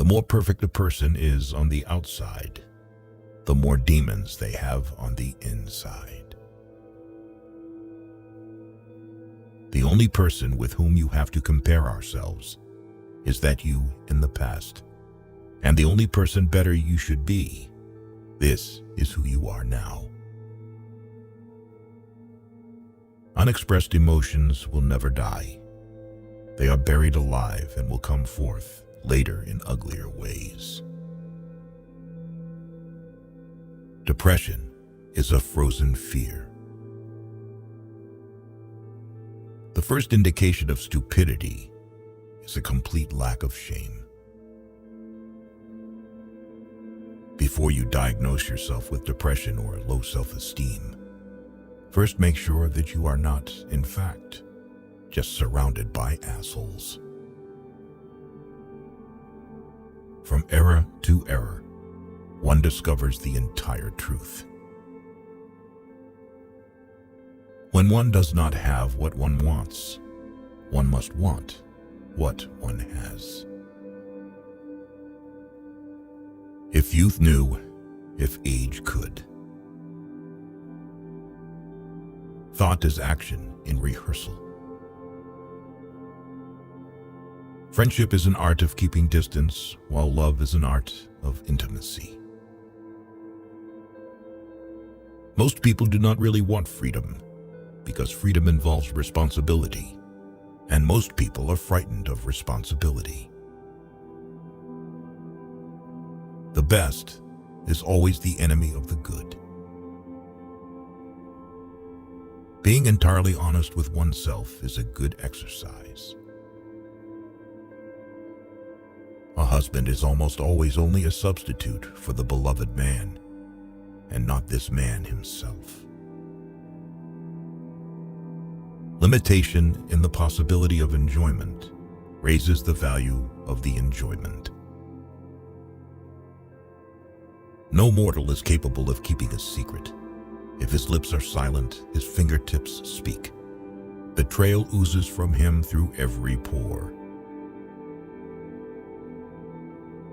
The more perfect a person is on the outside, the more demons they have on the inside. The only person with whom you have to compare ourselves is that you in the past, and the only person better you should be. This is who you are now. Unexpressed emotions will never die. They are buried alive and will come forth later in uglier ways. Depression is a frozen fear. The first indication of stupidity is a complete lack of shame. Before you diagnose yourself with depression or low self-esteem, first make sure that you are not, in fact, just surrounded by assholes. From era to era, one discovers the entire truth. When one does not have what one wants, one must want what one has. If youth knew, if age could. Thought is action in rehearsal. Friendship is an art of keeping distance, while love is an art of intimacy. Most people do not really want freedom, because freedom involves responsibility, and most people are frightened of responsibility. The best is always the enemy of the good. Being entirely honest with oneself is a good exercise. A husband is almost always only a substitute for the beloved man, and not this man himself. Limitation in the possibility of enjoyment raises the value of the enjoyment. No mortal is capable of keeping a secret. If his lips are silent, his fingertips speak. Betrayal oozes from him through every pore.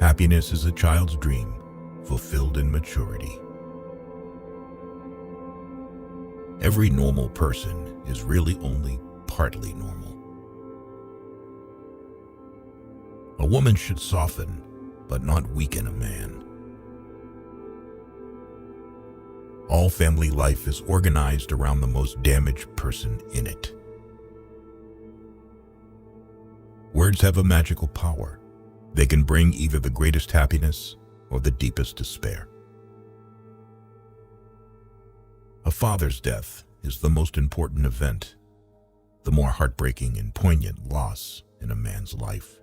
Happiness is a child's dream, fulfilled in maturity. Every normal person is really only partly normal. A woman should soften, but not weaken a man. All family life is organized around the most damaged person in it. Words have a magical power. They can bring either the greatest happiness or the deepest despair. A father's death is the most important event, the more heartbreaking and poignant loss in a man's life.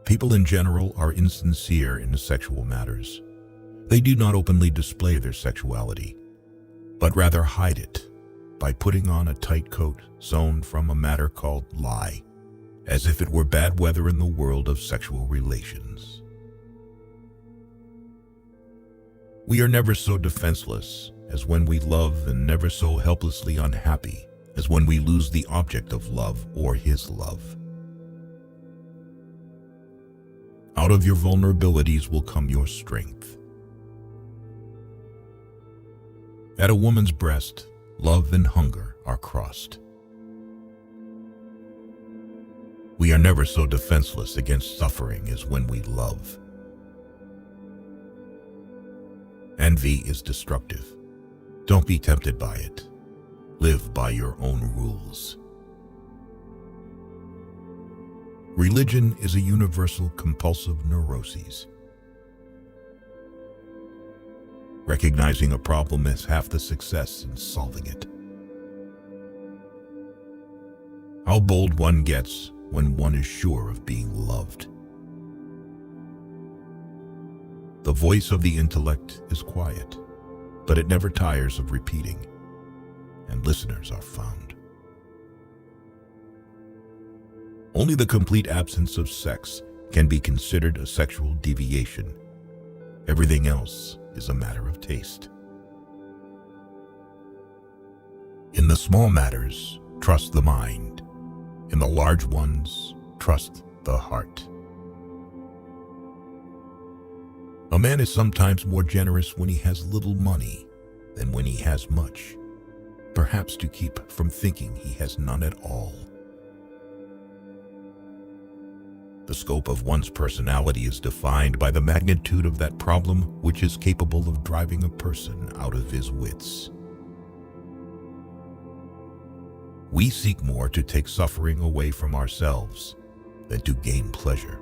People in general are insincere in sexual matters. They do not openly display their sexuality, but rather hide it by putting on a tight coat sewn from a matter called lie, as if it were bad weather in the world of sexual relations. We are never so defenseless as when we love, and never so helplessly unhappy as when we lose the object of love or his love. Out of your vulnerabilities will come your strength. At a woman's breast, love and hunger are crossed. We are never so defenseless against suffering as when we love. Envy is destructive. Don't be tempted by it. Live by your own rules. Religion is a universal compulsive neuroses. Recognizing a problem is half the success in solving it. How bold one gets when one is sure of being loved. The voice of the intellect is quiet, but it never tires of repeating, and listeners are found. Only the complete absence of sex can be considered a sexual deviation. Everything else is a matter of taste. In the small matters, trust the mind. In the large ones, trust the heart. A man is sometimes more generous when he has little money than when he has much, perhaps to keep from thinking he has none at all. The scope of one's personality is defined by the magnitude of that problem which is capable of driving a person out of his wits. We seek more to take suffering away from ourselves than to gain pleasure.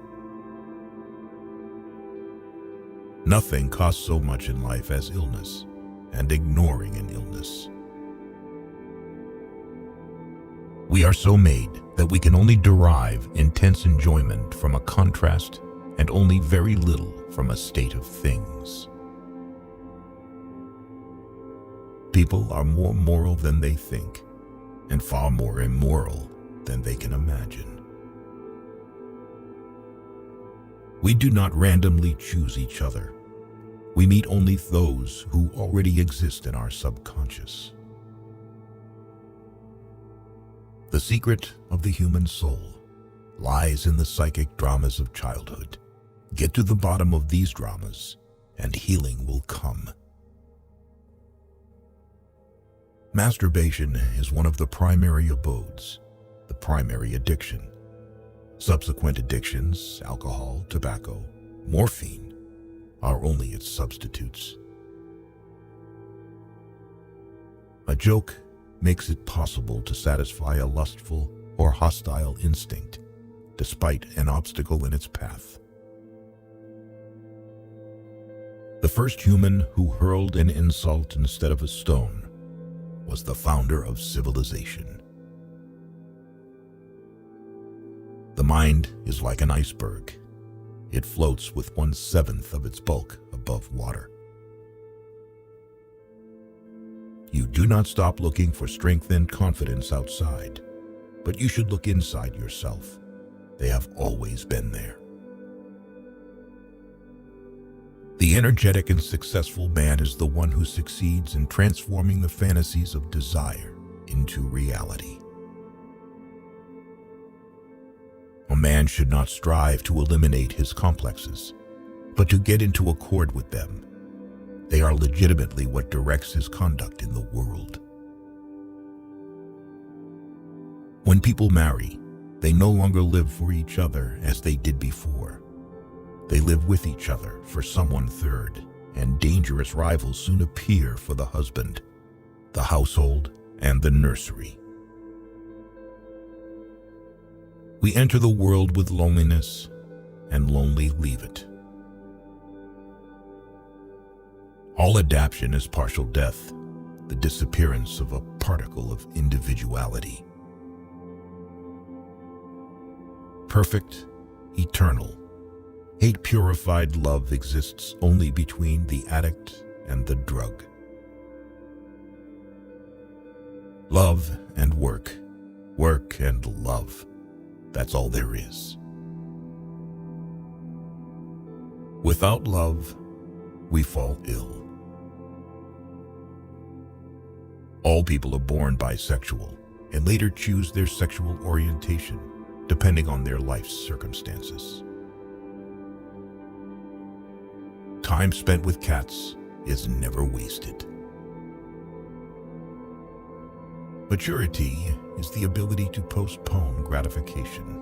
Nothing costs so much in life as illness and ignoring an illness. We are so made that we can only derive intense enjoyment from a contrast and only very little from a state of things. People are more moral than they think, and far more immoral than they can imagine. We do not randomly choose each other. We meet only those who already exist in our subconscious. The secret of the human soul lies in the psychic dramas of childhood. Get to the bottom of these dramas, and healing will come. Masturbation is one of the primary abodes, the primary addiction. Subsequent addictions, alcohol, tobacco, morphine, are only its substitutes. A joke makes it possible to satisfy a lustful or hostile instinct, despite an obstacle in its path. The first human who hurled an insult instead of a stone was the founder of civilization. The mind is like an iceberg. It floats with 1/7 of its bulk above water. You do not stop looking for strength and confidence outside, but you should look inside yourself. They have always been there. The energetic and successful man is the one who succeeds in transforming the fantasies of desire into reality. A man should not strive to eliminate his complexes, but to get into accord with them. They are legitimately what directs his conduct in the world. When people marry, they no longer live for each other as they did before. They live with each other for someone third, and dangerous rivals soon appear for the husband, the household, and the nursery. We enter the world with loneliness, and lonely leave it. All adaptation is partial death, the disappearance of a particle of individuality. Perfect, eternal, hate-purified love exists only between the addict and the drug. Love and work, work and love. That's all there is. Without love, we fall ill. All people are born bisexual and later choose their sexual orientation depending on their life's circumstances. Time spent with cats is never wasted. Maturity is the ability to postpone gratification.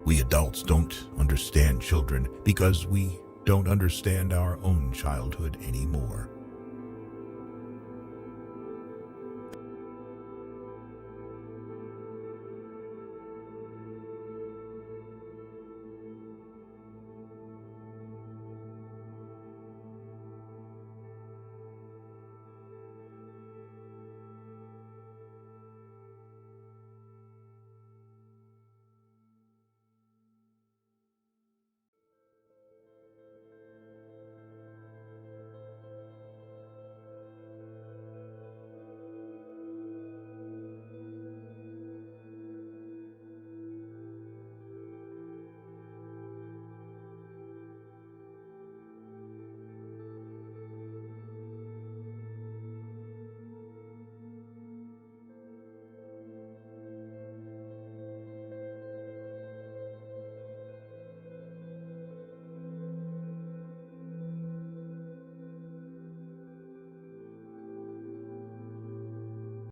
We adults don't understand children because we don't understand our own childhood anymore.